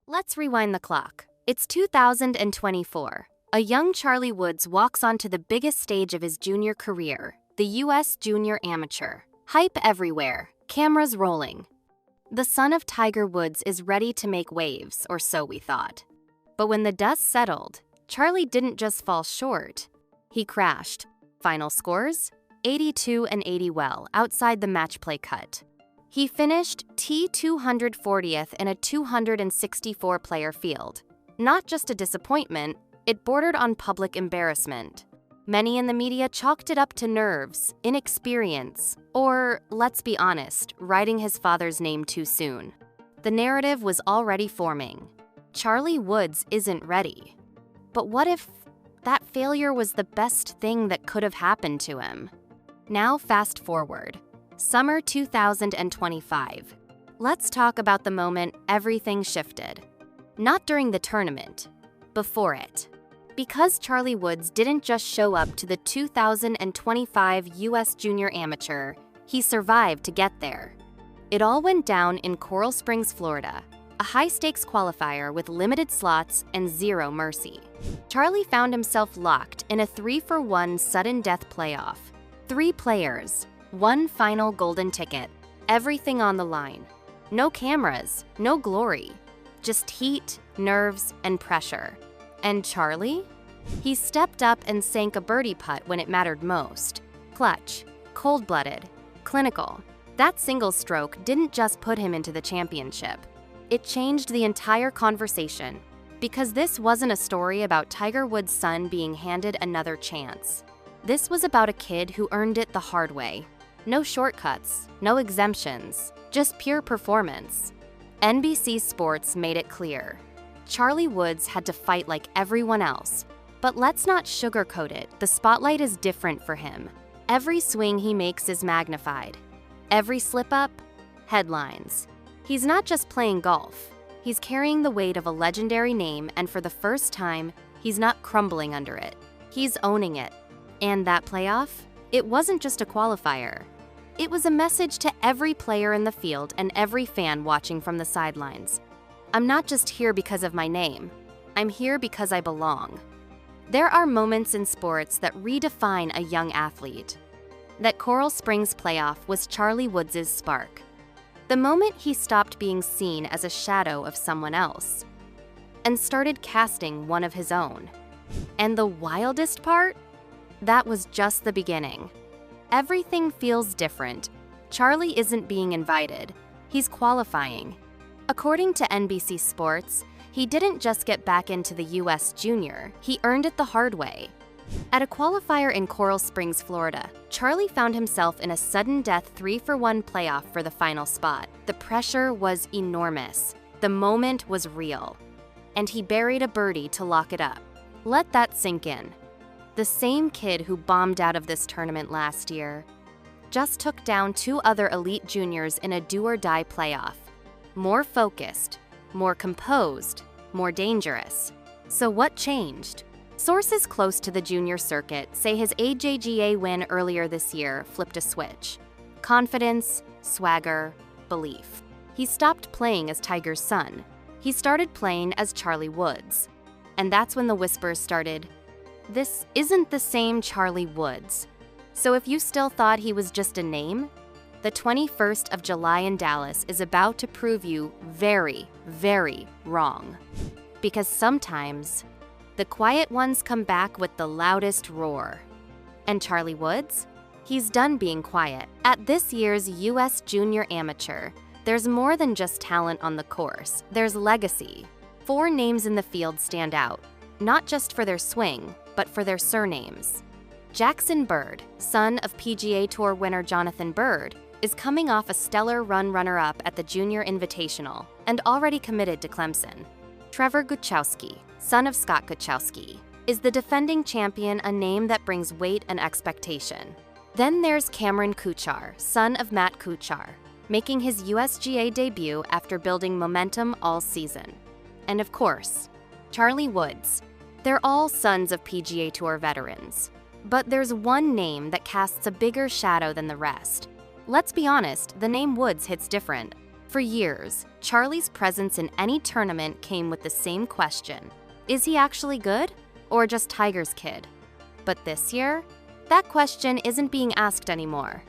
Let's rewind the clock. It's 2024. A young Charlie Woods walks onto the biggest stage of his junior career, the U.S. Junior Amateur. Hype everywhere, cameras rolling. The son of Tiger Woods is ready to make waves, or so we thought. But when the dust settled, Charlie didn't just fall short. He crashed. Final scores? 82 and 80 well, outside the match play cut. He finished T240th in a 264-player field. Not just a disappointment, it bordered on public embarrassment. Many in the media chalked it up to nerves, inexperience, or, let's be honest, writing his father's name too soon. The narrative was already forming. Charlie Woods isn't ready. But what if that failure was the best thing that could have happened to him? Now fast forward. Summer 2025. Let's talk about the moment everything shifted. Not during the tournament, before it. Because Charlie Woods didn't just show up to the 2025 U.S. Junior Amateur, he survived to get there. It all went down in Coral Springs, Florida, a high-stakes qualifier with limited slots and zero mercy. Charlie found himself locked in a 3-for-1 sudden death playoff. 3 players, 1 final golden ticket, everything on the line. No cameras, no glory, just heat, nerves, and pressure. And Charlie? He stepped up and sank a birdie putt when it mattered most. Clutch, cold-blooded, clinical. That single stroke didn't just put him into the championship. It changed the entire conversation, because this wasn't a story about Tiger Woods' son being handed another chance. This was about a kid who earned it the hard way. No shortcuts, no exemptions, just pure performance. NBC Sports made it clear. Charlie Woods had to fight like everyone else. But let's not sugarcoat it, the spotlight is different for him. Every swing he makes is magnified. Every slip-up, headlines. He's not just playing golf. He's carrying the weight of a legendary name, and for the first time, he's not crumbling under it. He's owning it. And that playoff? It wasn't just a qualifier. It was a message to every player in the field and every fan watching from the sidelines. I'm not just here because of my name. I'm here because I belong. There are moments in sports that redefine a young athlete. That Coral Springs playoff was Charlie Woods' spark. The moment he stopped being seen as a shadow of someone else and started casting one of his own. And the wildest part? That was just the beginning. Everything feels different. Charlie isn't being invited. He's qualifying. According to NBC Sports, he didn't just get back into the U.S. Junior, he earned it the hard way. At a qualifier in Coral Springs, Florida, Charlie found himself in a sudden death 3-for-1 playoff for the final spot. The pressure was enormous. The moment was real. And he buried a birdie to lock it up. Let that sink in. The same kid who bombed out of this tournament last year just took down 2 other elite juniors in a do-or-die playoff. More focused, more composed, more dangerous. So what changed? Sources close to the junior circuit say his AJGA win earlier this year flipped a switch. Confidence, swagger, belief. He stopped playing as Tiger's son. He started playing as Charlie Woods. And that's when the whispers started. This isn't the same Charlie Woods. So if you still thought he was just a name, the 21st of July in Dallas is about to prove you very, very wrong. Because sometimes, the quiet ones come back with the loudest roar. And Charlie Woods? He's done being quiet. At this year's U.S. Junior Amateur, there's more than just talent on the course. There's legacy. 4 names in the field stand out, not just for their swing, but for their surnames. Jackson Bird, son of PGA Tour winner Jonathan Bird, is coming off a stellar runner-up at the Junior Invitational and already committed to Clemson. Trevor Gutschowski, son of Scott Gutschowski, is the defending champion, a name that brings weight and expectation. Then there's Cameron Kuchar, son of Matt Kuchar, making his USGA debut after building momentum all season. And of course, Charlie Woods. They're all sons of PGA Tour veterans. But there's one name that casts a bigger shadow than the rest. Let's be honest, the name Woods hits different. For years, Charlie's presence in any tournament came with the same question: is he actually good, or just Tiger's kid? But this year, that question isn't being asked anymore.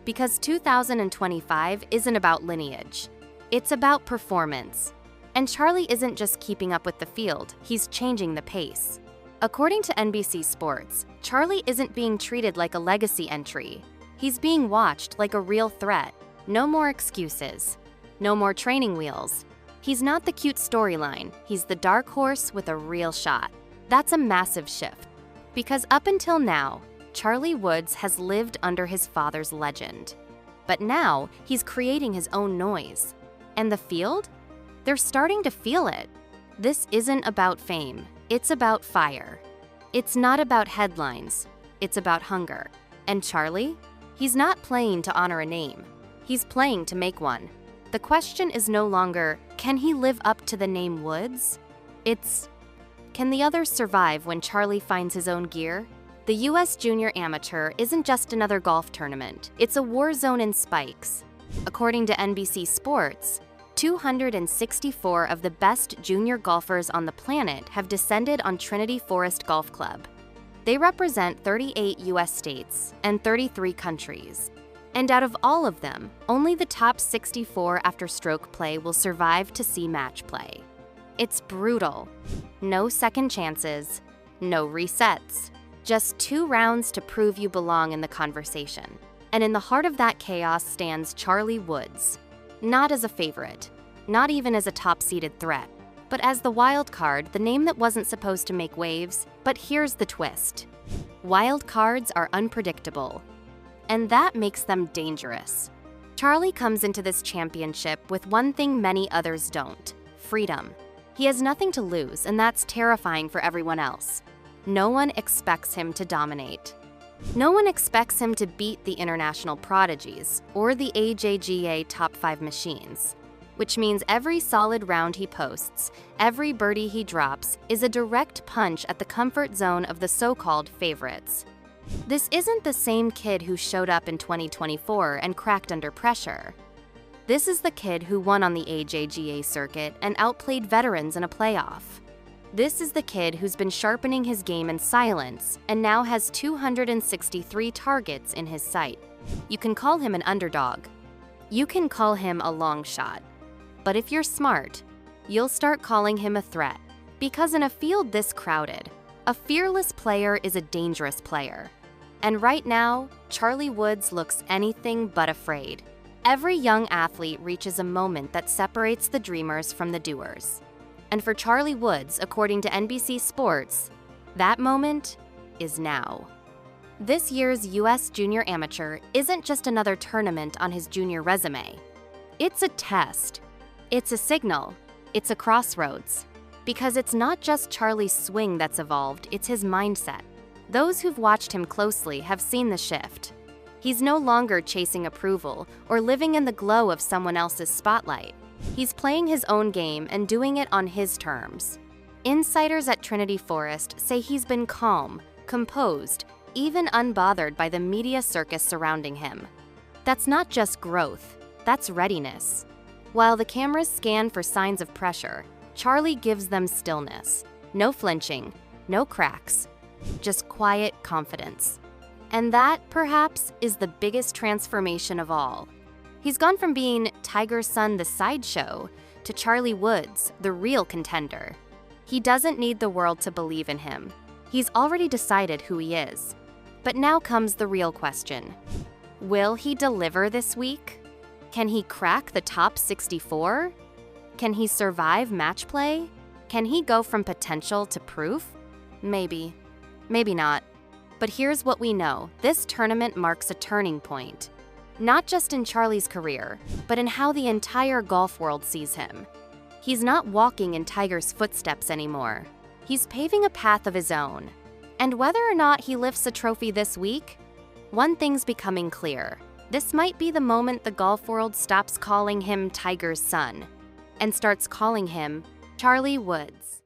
Because 2025 isn't about lineage. It's about performance. And Charlie isn't just keeping up with the field, he's changing the pace. According to NBC Sports, Charlie isn't being treated like a legacy entry. He's being watched like a real threat. No more excuses. No more training wheels. He's not the cute storyline, he's the dark horse with a real shot. That's a massive shift. Because up until now, Charlie Woods has lived under his father's legend. But now, he's creating his own noise. And the field? They're starting to feel it. This isn't about fame, it's about fire. It's not about headlines, it's about hunger. And Charlie? He's not playing to honor a name. He's playing to make one. The question is no longer, can he live up to the name Woods? It's, can the others survive when Charlie finds his own gear? The U.S. Junior Amateur isn't just another golf tournament, it's a war zone in spikes. According to NBC Sports, 264 of the best junior golfers on the planet have descended on Trinity Forest Golf Club. They represent 38 U.S. states and 33 countries. And out of all of them, only the top 64 after stroke play will survive to see match play. It's brutal. No second chances, no resets. Just 2 rounds to prove you belong in the conversation. And in the heart of that chaos stands Charlie Woods. Not as a favorite, not even as a top-seeded threat, but as the wild card, the name that wasn't supposed to make waves. But here's the twist. Wild cards are unpredictable, and that makes them dangerous. Charlie comes into this championship with one thing many others don't: freedom. He has nothing to lose, and that's terrifying for everyone else. No one expects him to dominate. No one expects him to beat the international prodigies or the AJGA top 5 machines, which means every solid round he posts, every birdie he drops, is a direct punch at the comfort zone of the so-called favorites. This isn't the same kid who showed up in 2024 and cracked under pressure. This is the kid who won on the AJGA circuit and outplayed veterans in a playoff. This is the kid who's been sharpening his game in silence and now has 263 targets in his sight. You can call him an underdog. You can call him a long shot. But if you're smart, you'll start calling him a threat. Because in a field this crowded, a fearless player is a dangerous player. And right now, Charlie Woods looks anything but afraid. Every young athlete reaches a moment that separates the dreamers from the doers. And for Charlie Woods, according to NBC Sports, that moment is now. This year's U.S. Junior Amateur isn't just another tournament on his junior resume. It's a test. It's a signal. It's a crossroads. Because it's not just Charlie's swing that's evolved, it's his mindset. Those who've watched him closely have seen the shift. He's no longer chasing approval or living in the glow of someone else's spotlight. He's playing his own game and doing it on his terms. Insiders at Trinity Forest say he's been calm, composed, even unbothered by the media circus surrounding him. That's not just growth, that's readiness. While the cameras scan for signs of pressure, Charlie gives them stillness. No flinching, no cracks, just quiet confidence. And that, perhaps, is the biggest transformation of all. He's gone from being Tiger's son, the sideshow, to Charlie Woods, the real contender. He doesn't need the world to believe in him. He's already decided who he is. But now comes the real question. Will he deliver this week? Can he crack the top 64? Can he survive match play? Can he go from potential to proof? Maybe. Maybe not. But here's what we know. This tournament marks a turning point. Not just in Charlie's career, but in how the entire golf world sees him. He's not walking in Tiger's footsteps anymore. He's paving a path of his own. And whether or not he lifts a trophy this week, one thing's becoming clear. This might be the moment the golf world stops calling him Tiger's son and starts calling him Charlie Woods.